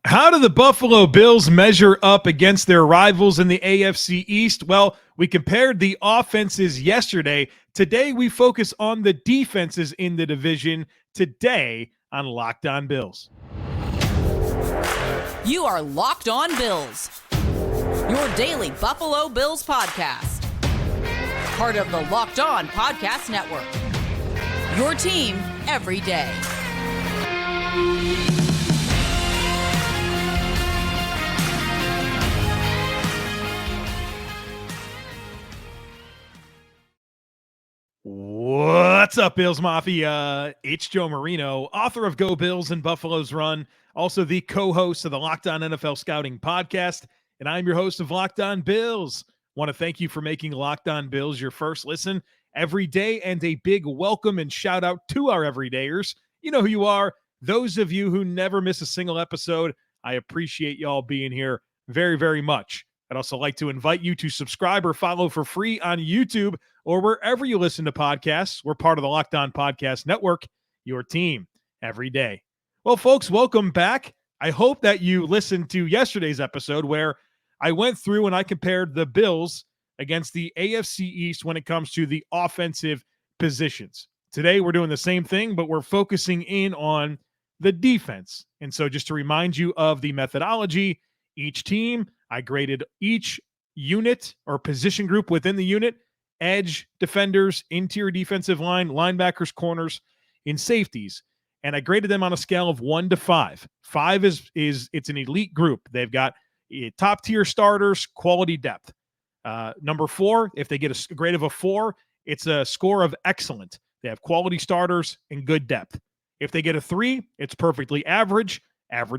How do the Buffalo Bills measure up against their rivals in the AFC East? Well, we compared the offenses yesterday. Today, we focus on the defenses in the division. Today on Locked On Bills. You are Locked On Bills, your daily Buffalo Bills podcast. Part of the Locked On Podcast Network, your team every day. What's up, Bills Mafia? It's Joe Marino, author of Go Bills and Buffalo's Run, also the co-host of the Locked On NFL Scouting podcast, and I'm your host of Locked On Bills. Want to thank you for making Locked On Bills your first listen every day, and a big welcome and shout out to our everydayers. You know who you are. Those of you who never miss a single episode, I appreciate y'all being here very, very much. I'd also like to invite you to subscribe or follow for free on YouTube or wherever you listen to podcasts. We're part of the Locked On Podcast Network, your team every day. Well, folks, welcome back. I hope that you listened to yesterday's episode where I went through and I compared the Bills against the AFC East when it comes to the offensive positions. Today, we're doing the same thing, but we're focusing in on the defense. And so just to remind you of the methodology, each team, I graded each unit or position group within the unit: edge, defenders, interior defensive line, linebackers, corners, and safeties. And I graded them on a scale of 1 to 5. 5 is it's an elite group. They've got top tier starters, quality depth. Number 4, if they get a grade of a 4, it's a score of excellent. They have quality starters and good depth. If they get a 3, it's perfectly average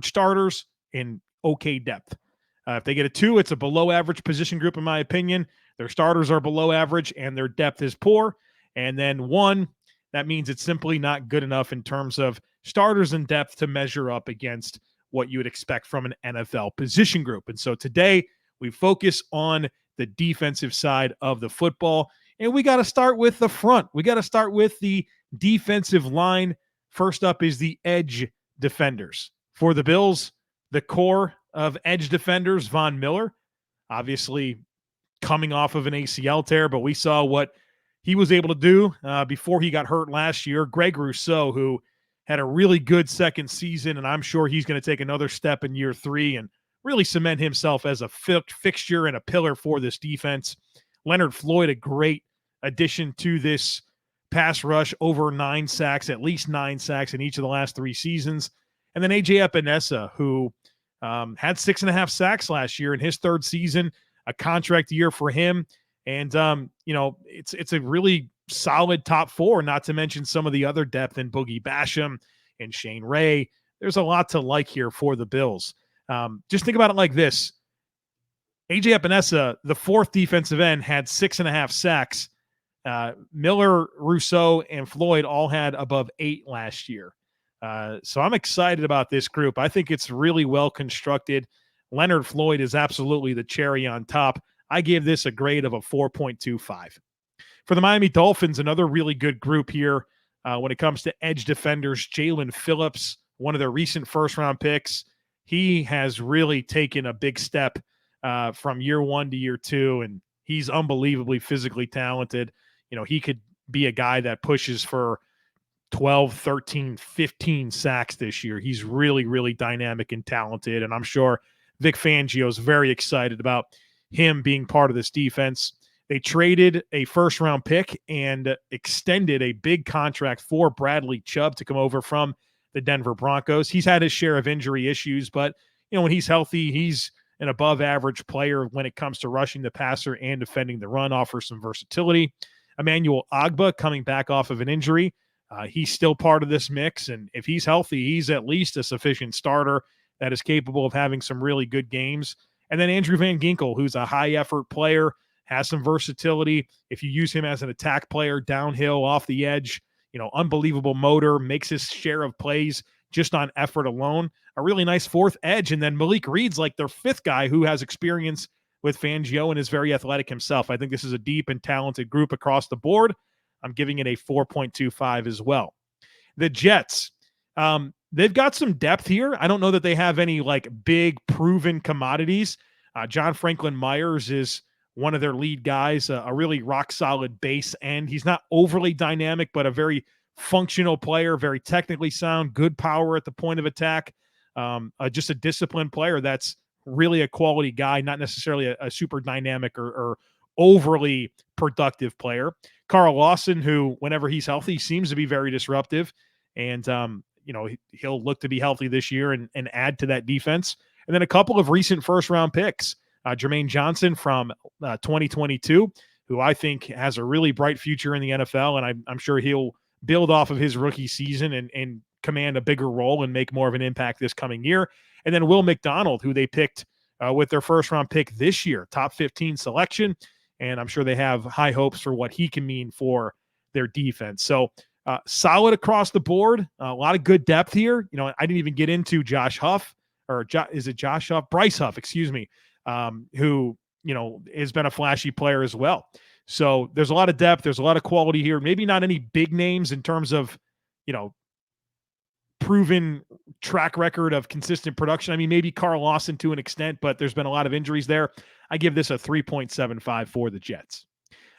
starters, and okay depth. If they get a 2, it's a below average position group, in my opinion. Their starters are below average and their depth is poor. And then 1, that means it's simply not good enough in terms of starters and depth to measure up against what you would expect from an NFL position group. And so today we focus on the defensive side of the football. And we got to start with the front. We got to start with the defensive line. First up is the edge defenders. For the Bills, the core of edge defenders, Von Miller, obviously coming off of an ACL tear, but we saw what he was able to do before he got hurt last year. Greg Rousseau, who had a really good second season, and I'm sure he's going to take another step in year 3 and really cement himself as a fixture and a pillar for this defense. Leonard Floyd, a great addition to this pass rush, over 9 sacks, at least 9 sacks in each of the last 3 seasons. And then AJ Epinesa, who had 6.5 sacks last year in his 3rd season, a contract year for him. And, it's a really solid top 4, not to mention some of the other depth in Boogie Basham and Shane Ray. There's a lot to like here for the Bills. Just think about it like this. AJ Epinesa, the 4th defensive end, had 6.5 sacks. Miller, Rousseau, and Floyd all had above 8 last year. So I'm excited about this group. I think it's really well constructed. Leonard Floyd is absolutely the cherry on top. I gave this a grade of a 4.25. For the Miami Dolphins, another really good group here when it comes to edge defenders. Jalen Phillips, one of their recent first-round picks. He has really taken a big step from year 1 to year 2, and he's unbelievably physically talented. He could be a guy that pushes for 12, 13, 15 sacks this year. He's really, really dynamic and talented, and I'm sure Vic Fangio is very excited about him being part of this defense. They traded a first-round pick and extended a big contract for Bradley Chubb to come over from the Denver Broncos. He's had his share of injury issues, but when he's healthy, he's an above-average player when it comes to rushing the passer and defending the run, offers some versatility. Emmanuel Ogbah coming back off of an injury. He's still part of this mix, and if he's healthy, he's at least a sufficient starter that is capable of having some really good games. And then Andrew Van Ginkel, who's a high-effort player, has some versatility. If you use him as an attack player downhill off the edge, unbelievable motor, makes his share of plays just on effort alone. A really nice 4th edge. And then Malik Reed's like their 5th guy who has experience with Fangio and is very athletic himself. I think this is a deep and talented group across the board. I'm giving it a 4.25 as well. The Jets, They've got some depth here. I don't know that they have any like big proven commodities. John Franklin Myers is one of their lead guys, a really rock solid base end. He's not overly dynamic, but a very functional player, very technically sound, good power at the point of attack. Just a disciplined player that's really a quality guy, not necessarily a super dynamic or overly productive player. Carl Lawson, who whenever he's healthy seems to be very disruptive, and he'll look to be healthy this year and add to that defense. And then a couple of recent first-round picks. Jermaine Johnson from 2022, who I think has a really bright future in the NFL, and I'm sure he'll build off of his rookie season and command a bigger role and make more of an impact this coming year. And then Will McDonald, who they picked with their first-round pick this year, top 15 selection, and I'm sure they have high hopes for what he can mean for their defense. So solid across the board, a lot of good depth here. I didn't even get into Josh Huff, or is it Josh Huff? Bryce Huff, excuse me, who, has been a flashy player as well. So there's a lot of depth. There's a lot of quality here. Maybe not any big names in terms of, proven track record of consistent production. I mean, maybe Carl Lawson to an extent, but there's been a lot of injuries there. I give this a 3.75 for the Jets.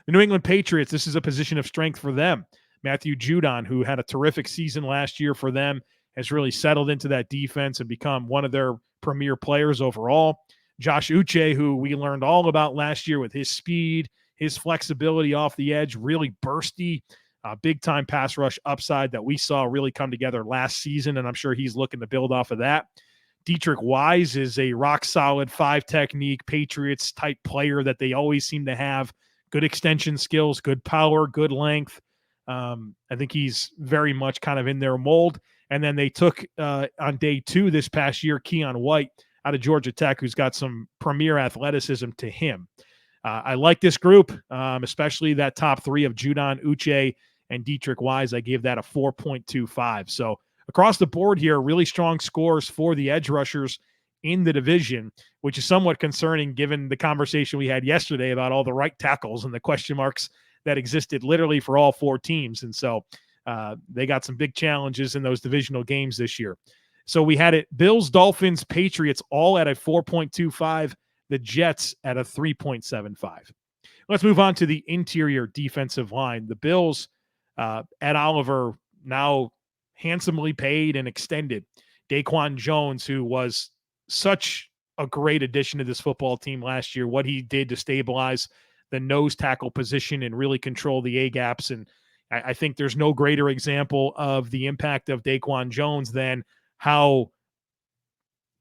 The New England Patriots, this is a position of strength for them. Matthew Judon, who had a terrific season last year for them, has really settled into that defense and become one of their premier players overall. Josh Uche, who we learned all about last year with his speed, his flexibility off the edge, really bursty, big-time pass rush upside that we saw really come together last season, and I'm sure he's looking to build off of that. Dietrich Wise is a rock-solid, five-technique Patriots-type player that they always seem to have. Good extension skills, good power, good length. I think he's very much kind of in their mold. And then they took on day 2 this past year, Keon White out of Georgia Tech, who's got some premier athleticism to him. I like this group, especially that top 3 of Judon, Uche, and Dietrich Wise. I gave that a 4.25. So across the board here, really strong scores for the edge rushers in the division, which is somewhat concerning given the conversation we had yesterday about all the right tackles and the question marks that existed literally for all 4 teams. And so they got some big challenges in those divisional games this year. So we had it Bills, Dolphins, Patriots all at a 4.25, the Jets at a 3.75. Let's move on to the interior defensive line. The Bills, Ed Oliver now handsomely paid and extended Daquan Jones, who was such a great addition to this football team last year, what he did to stabilize the nose tackle position and really control the A-gaps. And I think there's no greater example of the impact of Daquan Jones than how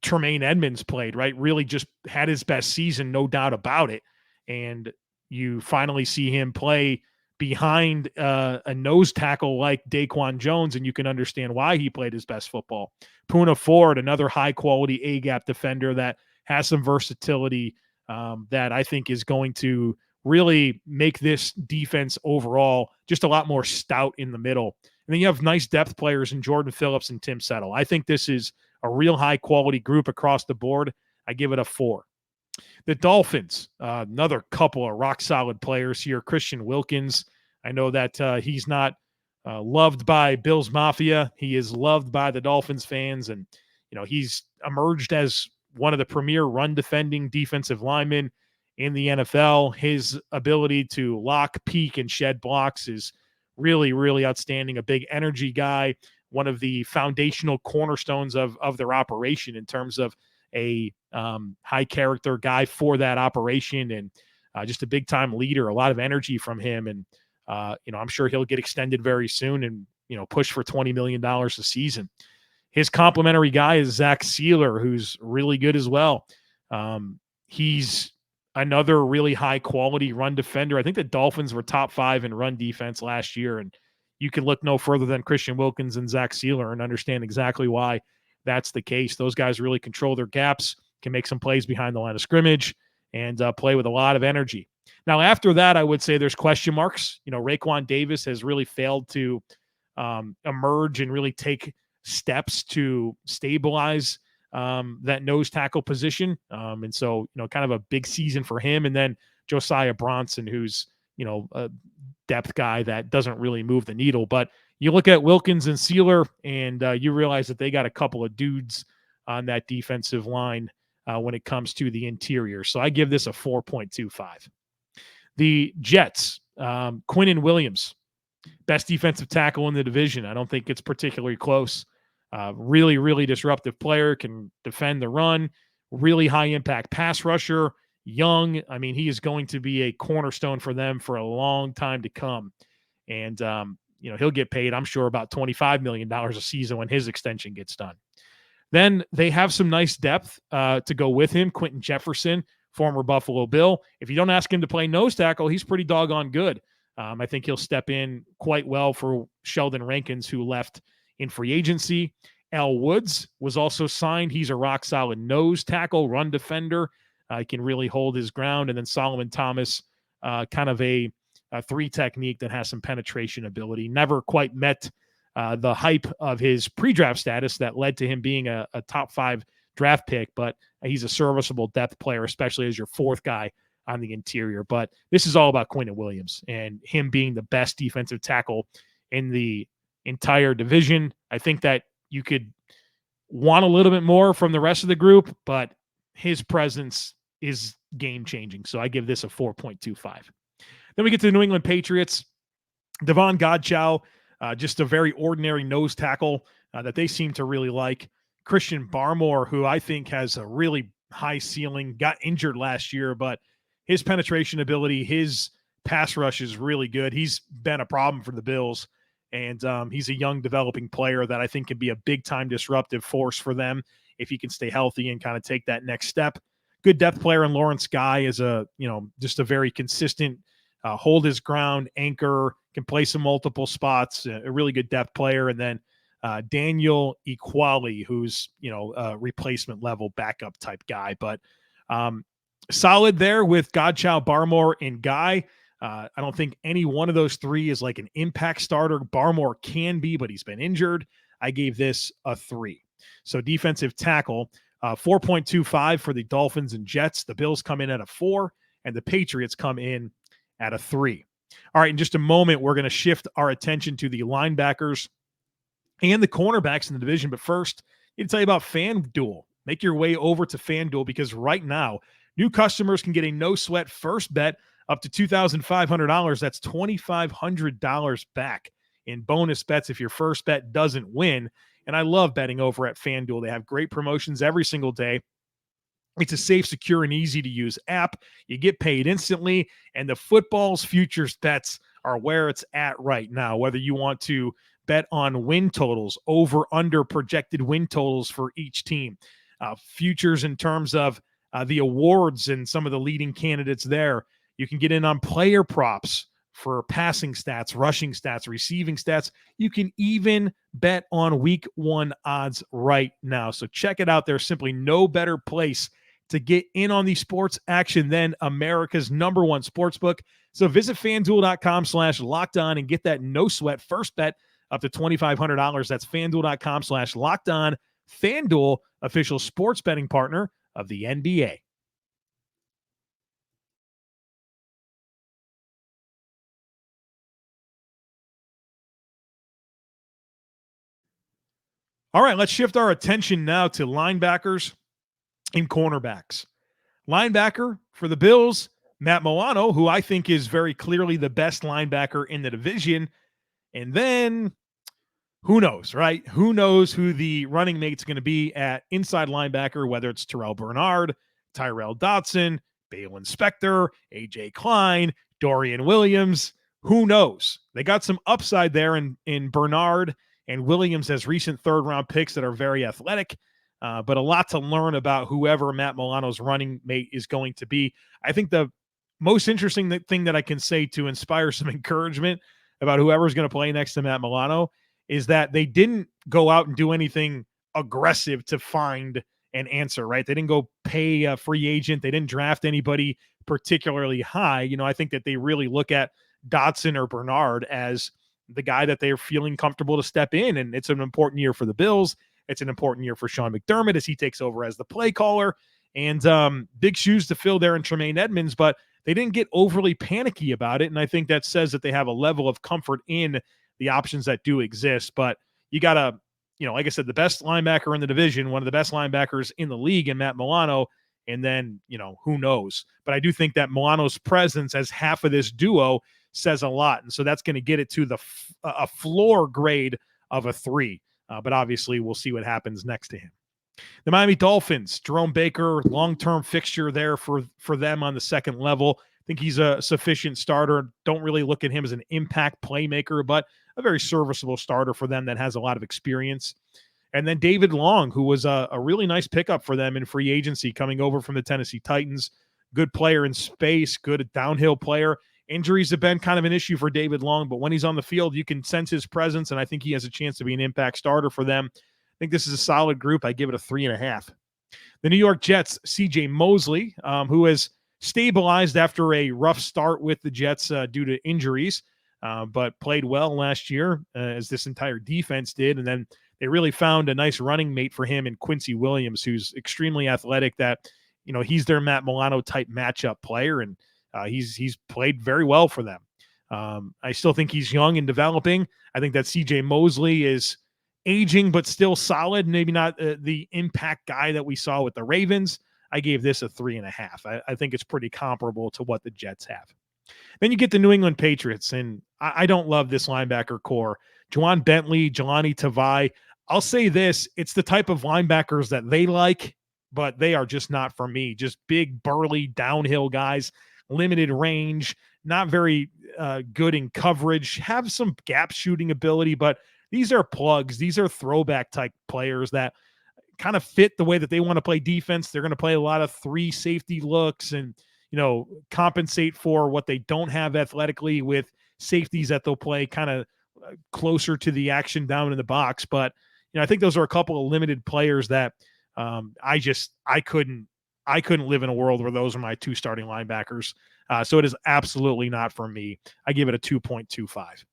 Tremaine Edmonds played, right? Really just had his best season, no doubt about it. And you finally see him play behind a nose tackle like Daquan Jones, and you can understand why he played his best football. Poona Ford, another high-quality A-gap defender that has some versatility that I think is going to really make this defense overall just a lot more stout in the middle. And then you have nice depth players in Jordan Phillips and Tim Settle. I think this is a real high-quality group across the board. I give it a 4. The Dolphins, another couple of rock-solid players here. Christian Wilkins, I know that he's not loved by Bills Mafia. He is loved by the Dolphins fans, and he's emerged as one of the premier run-defending defensive linemen in the NFL. His ability to lock, peek, and shed blocks is really, really outstanding. A big energy guy, one of the foundational cornerstones of their operation in terms of a high character guy for that operation, and just a big time leader, a lot of energy from him. And, I'm sure he'll get extended very soon and, push for $20 million a season. His complementary guy is Zach Sealer, who's really good as well. He's another really high quality run defender. I think the Dolphins were top 5 in run defense last year, and you can look no further than Christian Wilkins and Zach Sealer and understand exactly why that's the case. Those guys really control their gaps, can make some plays behind the line of scrimmage, and play with a lot of energy. Now, after that, I would say there's question marks. Raekwon Davis has really failed to emerge and really take steps to stabilize that nose tackle position. And so, kind of a big season for him. And then Josiah Bronson, who's, a depth guy that doesn't really move the needle. But you look at Wilkins and Sealer, and you realize that they got a couple of dudes on that defensive line when it comes to the interior. So I give this a 4.25. The Jets, Quinnen Williams, best defensive tackle in the division. I don't think it's particularly close. Really, really disruptive player, can defend the run, really high impact pass rusher, young. I mean, he is going to be a cornerstone for them for a long time to come. And, he'll get paid, I'm sure, about $25 million a season when his extension gets done. Then they have some nice depth to go with him. Quentin Jefferson, former Buffalo Bill. If you don't ask him to play nose tackle, he's pretty doggone good. I think he'll step in quite well for Sheldon Rankins, who left in free agency. Al Woods was also signed. He's a rock-solid nose tackle, run defender. He can really hold his ground. And then Solomon Thomas, kind of a three technique that has some penetration ability. Never quite met the hype of his pre-draft status that led to him being a top 5 draft pick, but he's a serviceable depth player, especially as your fourth guy on the interior. But this is all about Quinnen Williams and him being the best defensive tackle in the entire division. I think that you could want a little bit more from the rest of the group, but his presence is game-changing. So I give this a 4.25. Then we get to the New England Patriots. Devon Godchow, just a very ordinary nose tackle that they seem to really like. Christian Barmore, who I think has a really high ceiling, got injured last year, but his penetration ability, his pass rush is really good. He's been a problem for the Bills, and he's a young developing player that I think can be a big-time disruptive force for them if he can stay healthy and kind of take that next step. Good depth player in Lawrence Guy is just a very consistent, hold his ground, anchor, can play some multiple spots, a really good depth player. And then Daniel Equali, who's, a replacement level backup type guy, but solid there with Godchow, Barmore, and Guy. I don't think any one of those three is like an impact starter. Barmore can be, but he's been injured. I gave this a 3. So defensive tackle, 4.25 for the Dolphins and Jets. The Bills come in at a 4, and the Patriots come in at a 3. All right, in just a moment, we're going to shift our attention to the linebackers and the cornerbacks in the division. But first, I need to tell you about FanDuel. Make your way over to FanDuel, because right now, new customers can get a no-sweat first bet up to $2,500. That's $2,500 back in bonus bets if your first bet doesn't win. And I love betting over at FanDuel. They have great promotions every single day. It's a safe, secure, and easy-to-use app. You get paid instantly, and the football's futures bets are where it's at right now. Whether you want to bet on win totals, over, under projected win totals for each team, futures in terms of the awards and some of the leading candidates there. You can get in on player props for passing stats, rushing stats, receiving stats. You can even bet on week 1 odds right now. So check it out. There's simply no better place to get in on the sports action than America's #1 sportsbook. So visit FanDuel.com/lockedon and get that no sweat first bet up to $2,500. That's FanDuel.com/lockedon. FanDuel, official sports betting partner of the NBA. All right, let's shift our attention now to linebackers and cornerbacks. Linebacker for the Bills, Matt Milano, who I think is very clearly the best linebacker in the division. And then who knows, right? Who knows who the running mate's going to be at inside linebacker, whether it's Terrell Bernard, Tyrell Dodson, Balin Spector, A.J. Klein, Dorian Williams. Who knows? They got some upside there in Bernard and Williams as recent third-round picks that are very athletic, but a lot to learn about whoever Matt Milano's running mate is going to be. I think the most interesting thing that I can say to inspire some encouragement about whoever's going to play next to Matt Milano is that they didn't go out and do anything aggressive to find an answer, right? They didn't go pay a free agent. They didn't draft anybody particularly high. I think that they really look at Dodson or Bernard as the guy that they're feeling comfortable to step in. And it's an important year for the Bills. It's an important year for Sean McDermott as he takes over as the play caller, and big shoes to fill there in Tremaine Edmonds, but they didn't get overly panicky about it. And I think that says that they have a level of comfort in the options that do exist. But you got to, like I said, the best linebacker in the division, one of the best linebackers in the league in Matt Milano. And then, who knows? But I do think that Milano's presence as half of this duo says a lot. And so that's going to get it to a floor grade of a 3. But obviously, we'll see what happens next to him. The Miami Dolphins, Jerome Baker, long-term fixture there for them on the second level. I think he's a sufficient starter. Don't really look at him as an impact playmaker, but a very serviceable starter for them that has a lot of experience. And then David Long, who was a really nice pickup for them in free agency, coming over from the Tennessee Titans. Good player in space, good downhill player. Injuries have been kind of an issue for David Long, but when he's on the field, you can sense his presence, and I think he has a chance to be an impact starter for them. I think this is a solid group. I give it a 3.5. The New York Jets, C.J. Mosley, who has stabilized after a rough start with the Jets due to injuries, but played well last year, as this entire defense did, and then they really found a nice running mate for him in Quinnen Williams, who's extremely athletic. That he's their Matt Milano type matchup player, and he's played very well for them. I still think he's young and developing. I think that C.J. Mosley is aging, but still solid. Maybe not the impact guy that we saw with the Ravens. I gave this a 3.5. I think it's pretty comparable to what the Jets have. Then you get the New England Patriots, and I don't love this linebacker core. Juwan Bentley, Jelani Tavai. I'll say this, it's the type of linebackers that they like, but they are just not for me. Just big, burly, downhill guys, limited range, not very good in coverage, have some gap shooting ability, but these are plugs. These are throwback type players that kind of fit the way that they want to play defense. They're going to play a lot of 3 safety looks and, compensate for what they don't have athletically with safeties that they'll play kind of closer to the action down in the box. But, I think those are a couple of limited players that I couldn't live in a world where those are my 2 starting linebackers. So it is absolutely not for me. I give it a 2.25.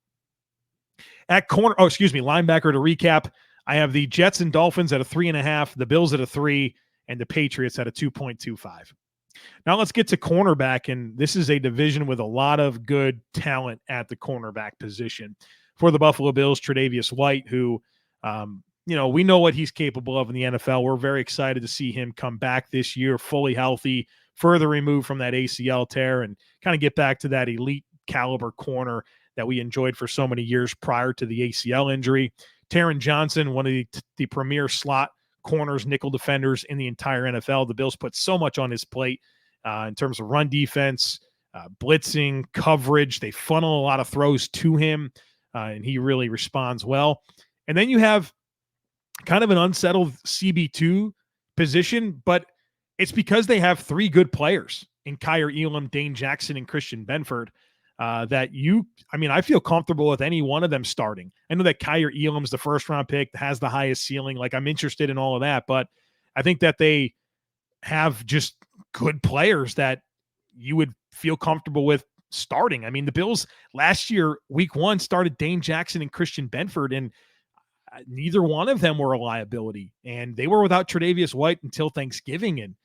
At linebacker to recap, I have the Jets and Dolphins at a 3.5, the Bills at a 3, and the Patriots at a 2.25. Now let's get to cornerback, and this is a division with a lot of good talent at the cornerback position. For the Buffalo Bills, Tre'Davious White, who, we know what he's capable of in the NFL. We're very excited to see him come back this year, fully healthy, further removed from that ACL tear, and kind of get back to that elite caliber corner that we enjoyed for so many years prior to the ACL injury. Taron Johnson, one of the premier slot corners, nickel defenders in the entire NFL. The Bills put so much on his plate in terms of run defense, blitzing, coverage. They funnel a lot of throws to him, and he really responds well. And then you have kind of an unsettled CB2 position, but it's because they have 3 good players in Kyer Elam, Dane Jackson, and Christian Benford I feel comfortable with any one of them starting. I know that Kyer Elam's the first-round pick, has the highest ceiling. Like, I'm interested in all of that, but I think that they have just good players that you would feel comfortable with starting. The Bills last year, week 1, started Dane Jackson and Christian Benford, and neither one of them were a liability, and they were without Tre'Davious White until Thanksgiving. And,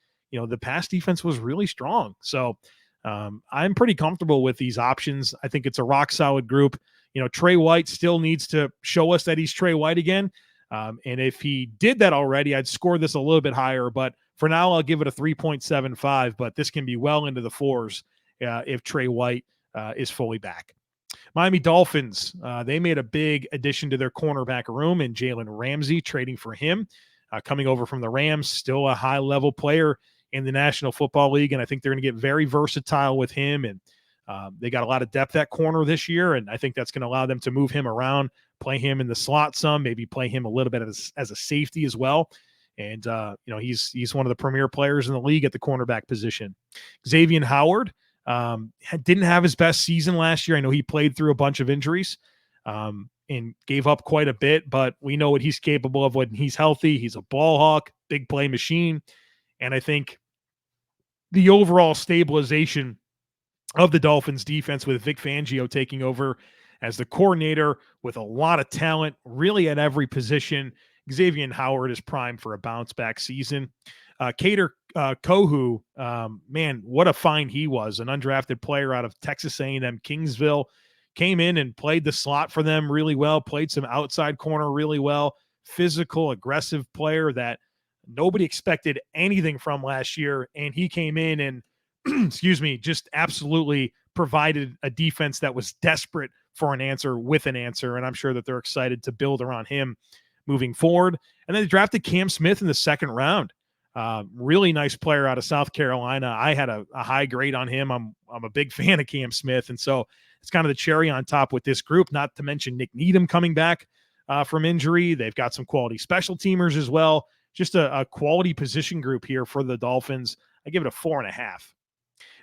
the pass defense was really strong. So I'm pretty comfortable with these options. I think it's a rock solid group. Trey White still needs to show us that he's Trey White again. And if he did that already, I'd score this a little bit higher, but for now I'll give it a 3.75, but this can be well into the 4s if Trey White is fully back. Miami Dolphins, they made a big addition to their cornerback room in Jaylen Ramsey, trading for him, coming over from the Rams, still a high-level player in the National Football League, and I think they're going to get very versatile with him, and they got a lot of depth at corner this year, and I think that's going to allow them to move him around, play him in the slot some, maybe play him a little bit as a safety as well. And, he's one of the premier players in the league at the cornerback position. Xavien Howard didn't have his best season last year. I know he played through a bunch of injuries and gave up quite a bit, but we know what he's capable of when he's healthy. He's a ball hawk, big play machine. And I think the overall stabilization of the Dolphins defense with Vic Fangio taking over as the coordinator with a lot of talent, really at every position. Xavien Howard is primed for a bounce-back season. Kader Kohu, man, what a find he was, an undrafted player out of Texas A&M Kingsville. came in and played the slot for them really well, played some outside corner really well, physical, aggressive player that nobody expected anything from last year. And he came in and, excuse me, just absolutely provided a defense that was desperate for an answer with an answer. And I'm sure that they're excited to build around him moving forward. And then they drafted Cam Smith in the second round. Really nice player out of South Carolina. I had a high grade on him. I'm a big fan of Cam Smith. And so it's kind of the cherry on top with this group, not to mention Nick Needham coming back from injury. They've got some quality special teamers as well. Just a quality position group here for the Dolphins. I give it a 4.5.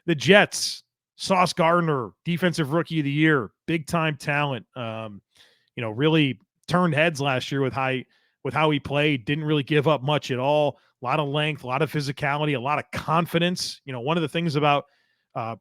The Jets, Sauce Garnder, defensive rookie of the year, big time talent. Really turned heads last year with how he played. Didn't really give up much at all. A lot of length, a lot of physicality, a lot of confidence. One of the things about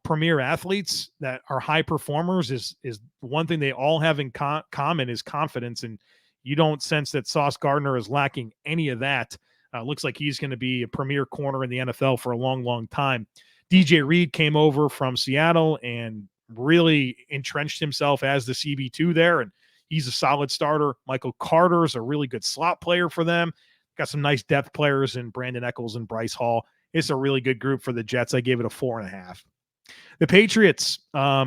premier athletes that are high performers is one thing they all have in common is confidence. And you don't sense that Sauce Gardner is lacking any of that. Looks like he's going to be a premier corner in the NFL for a long, long time. DJ Reed came over from Seattle and really entrenched himself as the CB2 there, and he's a solid starter. Michael Carter is a really good slot player for them. Got some nice depth players in Brandon Echols and Bryce Hall. It's a really good group for the Jets. I gave it a 4.5. The Patriots, I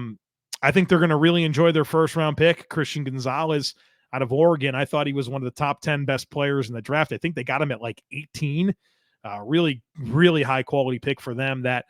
think they're going to really enjoy their first-round pick, Christian Gonzalez out of Oregon. I thought he was one of the top 10 best players in the draft. I think they got him at like 18. Really, really high-quality pick for them. That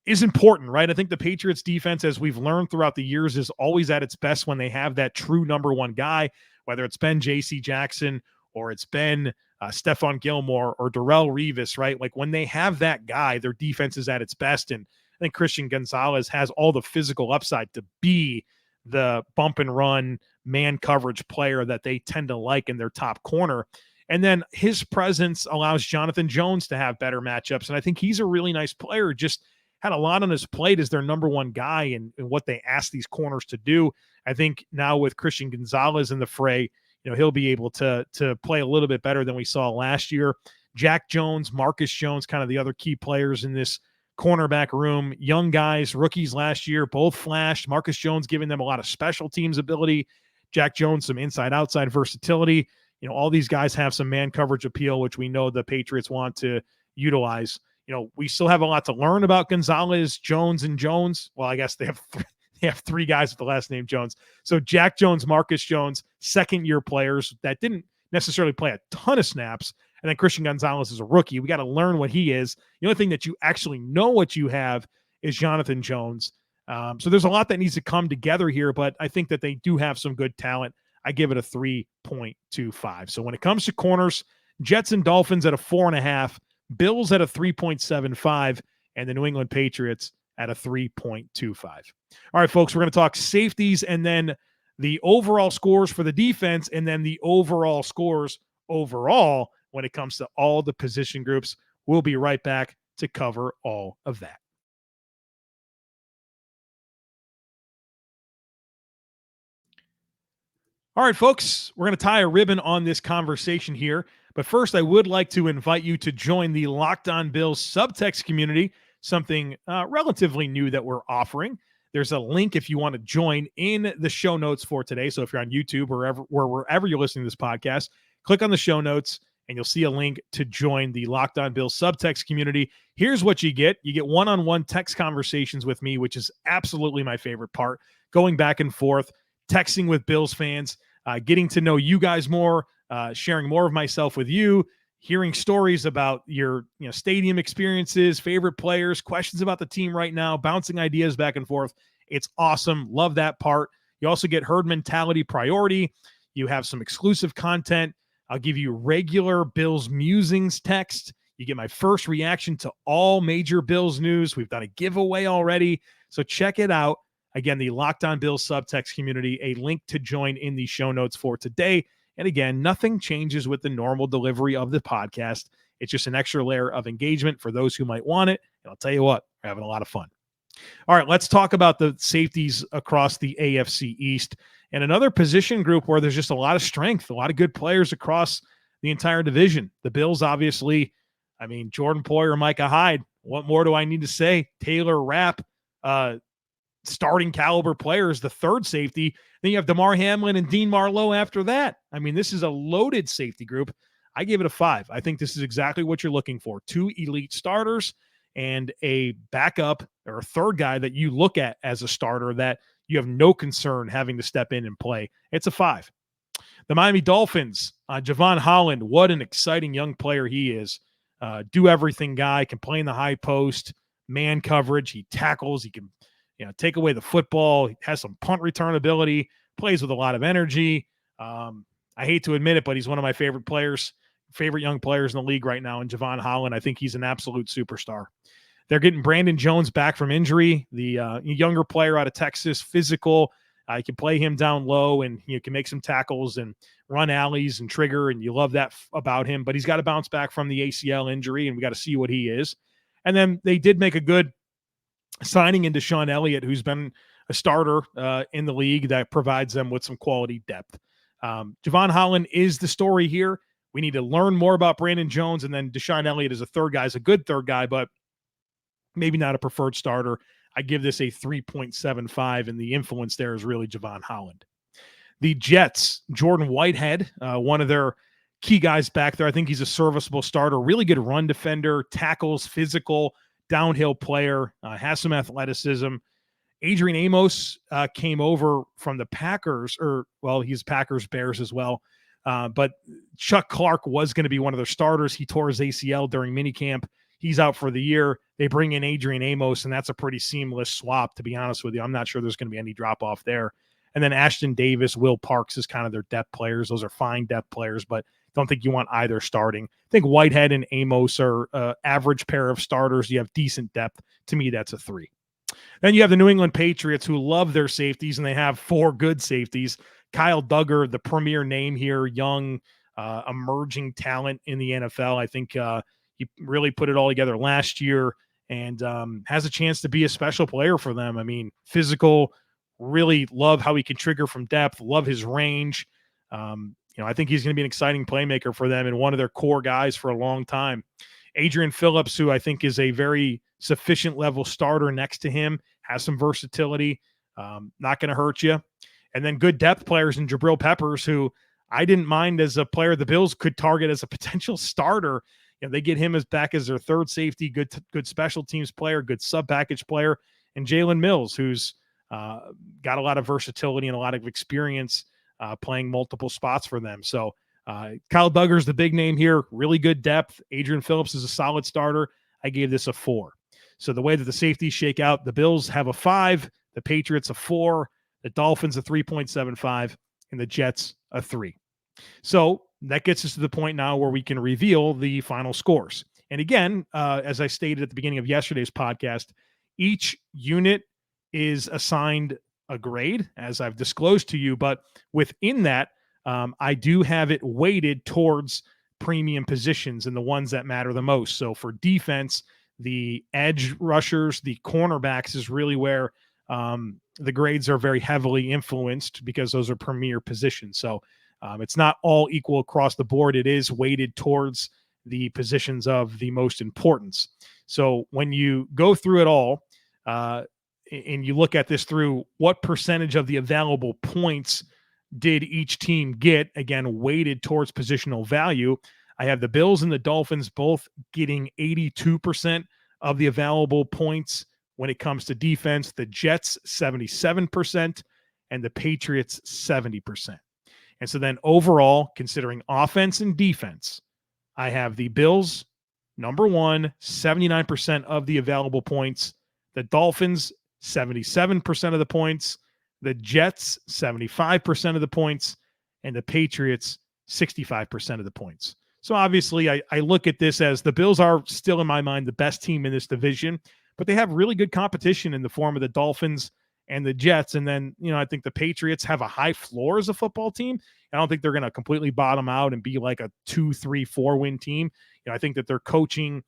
is important, right? I think the Patriots defense, as we've learned throughout the years, is always at its best when they have that true number one guy, whether it's been J.C. Jackson or it's been Stephon Gilmore or Darrelle Revis, right? Like when they have that guy, their defense is at its best. And I think Christian Gonzalez has all the physical upside to be the bump and run man coverage player that they tend to like in their top corner. And then his presence allows Jonathan Jones to have better matchups. And I think he's a really nice player, just had a lot on his plate as their number one guy and what they ask these corners to do. I think now with Christian Gonzalez in the fray, he'll be able to play a little bit better than we saw last year. Jack Jones, Marcus Jones, kind of the other key players in this cornerback room. Young guys, rookies last year, both flashed. Marcus Jones giving them a lot of special teams ability. Jack Jones, some inside-outside versatility. All these guys have some man coverage appeal, which we know the Patriots want to utilize. We still have a lot to learn about Gonzalez, Jones, and Jones. Well, I guess they have three guys with the last name Jones. So Jack Jones, Marcus Jones, second-year players that didn't necessarily play a ton of snaps. And then Christian Gonzalez is a rookie. We got to learn what he is. The only thing that you actually know what you have is Jonathan Jones. So there's a lot that needs to come together here, but I think that they do have some good talent. I give it a 3.25. So when it comes to corners, Jets and Dolphins at a 4.5, Bills at a 3.75, and the New England Patriots at a 3.25. All right, folks, we're going to talk safeties and then the overall scores for the defense and then the overall scores overall when it comes to all the position groups. We'll be right back to cover all of that. All right, folks, we're going to tie a ribbon on this conversation here. But first, I would like to invite you to join the Locked On Bills subtext community, something relatively new that we're offering. There's a link if you want to join in the show notes for today. So if you're on YouTube or wherever you're listening to this podcast, click on the show notes and you'll see a link to join the Locked On Bills subtext community. Here's what you get. You get one-on-one text conversations with me, which is absolutely my favorite part, going back and forth, texting with Bills fans, getting to know you guys more, sharing more of myself with you, hearing stories about your stadium experiences, favorite players, questions about the team right now, bouncing ideas back and forth. It's awesome. Love that part. You also get herd mentality priority. You have some exclusive content. I'll give you regular Bills musings text. You get my first reaction to all major Bills news. We've done a giveaway already, so check it out. Again, the Locked On Bills subtext community, a link to join in the show notes for today. And again, nothing changes with the normal delivery of the podcast. It's just an extra layer of engagement for those who might want it. And I'll tell you what, we're having a lot of fun. All right, let's talk about the safeties across the AFC East and another position group where there's just a lot of strength, a lot of good players across the entire division. The Bills, obviously, Jordan Poyer, Micah Hyde. What more do I need to say? Taylor Rapp, starting caliber players, the third safety. Then you have DeMar Hamlin and Dean Marlowe after that. I mean, this is a loaded safety group. I gave it a 5. I think this is exactly what you're looking for. 2 elite starters and a backup or a third guy that you look at as a starter that you have no concern having to step in and play. It's a 5. The Miami Dolphins, Xavien Howard, what an exciting young player he is. Do everything guy, can play in the high post, man coverage. He tackles. He can take away the football. He has some punt return ability, plays with a lot of energy. I hate to admit it, but he's one of my favorite young players in the league right now. And Xavien Howard, I think he's an absolute superstar. They're getting Brandon Jones back from injury, the younger player out of Texas, physical. You can play him down low, and you can make some tackles and run alleys and trigger, and you love that about him. But he's got to bounce back from the ACL injury, and we got to see what he is. And then they did make a good signing into Sean Elliott, who's been a starter in the league that provides them with some quality depth. Xavien Howard is the story here. We need to learn more about Brandon Jones, and then Deshaun Elliott is a third guy. Is a good third guy, but maybe not a preferred starter. I give this a 3.75, and the influence there is really Xavien Howard. The Jets, Jordan Whitehead, one of their key guys back there. I think he's a serviceable starter, really good run defender, tackles, physical, downhill player, has some athleticism. Adrian Amos came over from the Packers, he's Packers Bears as well. But Chuck Clark was going to be one of their starters. He tore his ACL during minicamp. He's out for the year. They bring in Adrian Amos, and that's a pretty seamless swap, to be honest with you. I'm not sure there's going to be any drop-off there. And then Ashton Davis, Will Parks is kind of their depth players. Those are fine depth players, but don't think you want either starting. I think Whitehead and Amos are average pair of starters. You have decent depth. To me, that's a 3. Then you have the New England Patriots, who love their safeties, and they have 4 good safeties. Kyle Duggar, the premier name here, young, emerging talent in the NFL. I think he really put it all together last year and has a chance to be a special player for them. I mean, physical, really love how he can trigger from depth, love his range. I think he's going to be an exciting playmaker for them and one of their core guys for a long time. Adrian Phillips, who I think is a very sufficient level starter next to him, has some versatility, not going to hurt you. And then good depth players in Jabril Peppers, who I didn't mind as a player the Bills could target as a potential starter. They get him back as their third safety, good special teams player, good sub-package player, and Jalen Mills, who's got a lot of versatility and a lot of experience playing multiple spots for them. So Kyle Duggar's the big name here, really good depth. Adrian Phillips is a solid starter. I gave this a 4. So the way that the safeties shake out, the Bills have a 5, the Patriots a 4, the Dolphins a 3.75, and the Jets a 3. So that gets us to the point now where we can reveal the final scores. And again, as I stated at the beginning of yesterday's podcast, each unit is assigned a grade, as I've disclosed to you. But within that, I do have it weighted towards premium positions and the ones that matter the most. So for defense, the edge rushers, the cornerbacks is really where the grades are very heavily influenced because those are premier positions. So it's not all equal across the board. It is weighted towards the positions of the most importance. So when you go through it all and you look at this through what percentage of the available points did each team get, again, weighted towards positional value, I have the Bills and the Dolphins both getting 82% of the available points when it comes to defense, the Jets 77%, and the Patriots 70%. And so then overall, considering offense and defense, I have the Bills, number 1, 79% of the available points, the Dolphins, 77% of the points, the Jets, 75% of the points, and the Patriots, 65% of the points. So obviously, I look at this as the Bills are still, in my mind, the best team in this division, but they have really good competition in the form of the Dolphins and the Jets. And then, I think the Patriots have a high floor as a football team. I don't think they're going to completely bottom out and be like a 2, 3, 4 win team. I think that their coaching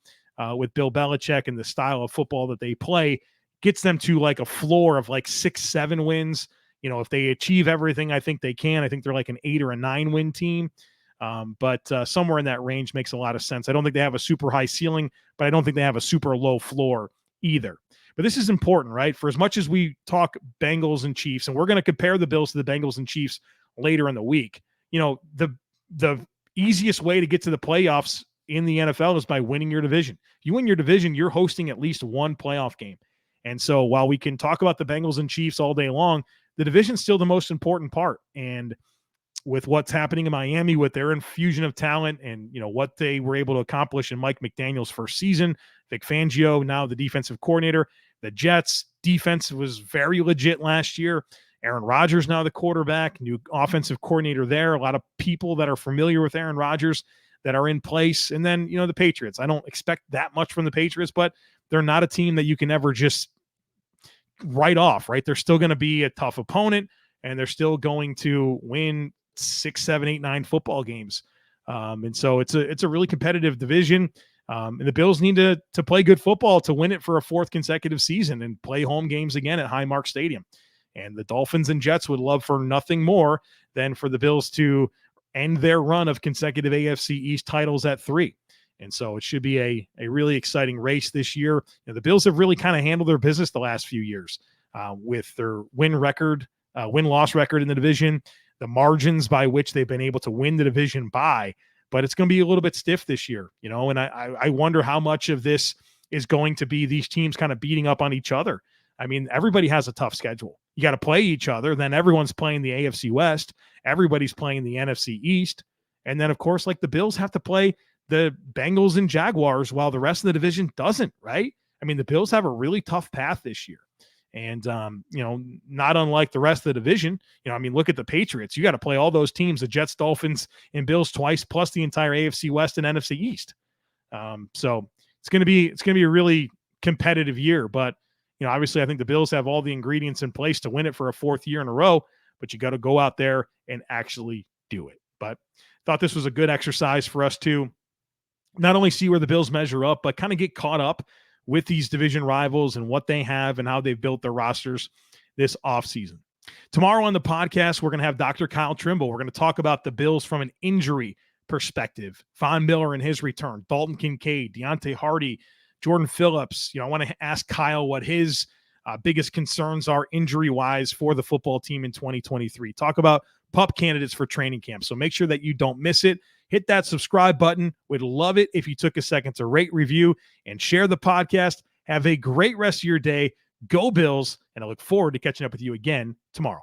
with Bill Belichick and the style of football that they play gets them to like a floor of like 6, 7 wins. If they achieve everything I think they can, I think they're like an 8 or a 9 win team. But somewhere in that range makes a lot of sense. I don't think they have a super high ceiling, but I don't think they have a super low floor either. But this is important, right? For as much as we talk Bengals and Chiefs, and we're going to compare the Bills to the Bengals and Chiefs later in the week, the easiest way to get to the playoffs in the NFL is by winning your division. If you win your division, you're hosting at least one playoff game. And so while we can talk about the Bengals and Chiefs all day long, the division's still the most important part. And with what's happening in Miami, with their infusion of talent and, what they were able to accomplish in Mike McDaniel's first season, Vic Fangio, now the defensive coordinator, the Jets defense was very legit last year. Aaron Rodgers, now the quarterback, new offensive coordinator there. A lot of people that are familiar with Aaron Rodgers that are in place. And then, the Patriots. I don't expect that much from the Patriots, but they're not a team that you can ever just write off, right? They're still going to be a tough opponent, and they're still going to win 6, 7, 8, 9 football games. And so it's a really competitive division. And the Bills need to play good football to win it for a fourth consecutive season and play home games again at Highmark Stadium. And the Dolphins and Jets would love for nothing more than for the Bills to end their run of consecutive AFC East titles at 3. And so it should be a really exciting race this year. The Bills have really kind of handled their business the last few years with their win-loss record in the division, the margins by which they've been able to win the division by. But it's going to be a little bit stiff this year, and I wonder how much of this is going to be these teams kind of beating up on each other. I mean, everybody has a tough schedule. You got to play each other. Then everyone's playing the AFC West. Everybody's playing the NFC East. And then, of course, like the Bills have to play the Bengals and Jaguars while the rest of the division doesn't, right? I mean, the Bills have a really tough path this year. And, not unlike the rest of the division, look at the Patriots. You got to play all those teams, the Jets, Dolphins, and Bills twice, plus the entire AFC West and NFC East. So it's going to be a really competitive year, but obviously I think the Bills have all the ingredients in place to win it for a fourth year in a row, but you got to go out there and actually do it. But thought this was a good exercise for us to not only see where the Bills measure up, but kind of get caught up with these division rivals and what they have and how they've built their rosters this offseason. Tomorrow on the podcast, we're going to have Dr. Kyle Trimble. We're going to talk about the Bills from an injury perspective. Von Miller and his return, Dalton Kincaid, Deontay Hardy, Jordan Phillips. I want to ask Kyle what his biggest concerns are injury-wise for the football team in 2023. Talk about pup candidates for training camp. So make sure that you don't miss it. Hit that subscribe button. We'd love it if you took a second to rate, review, and share the podcast. Have a great rest of your day. Go Bills, and I look forward to catching up with you again tomorrow.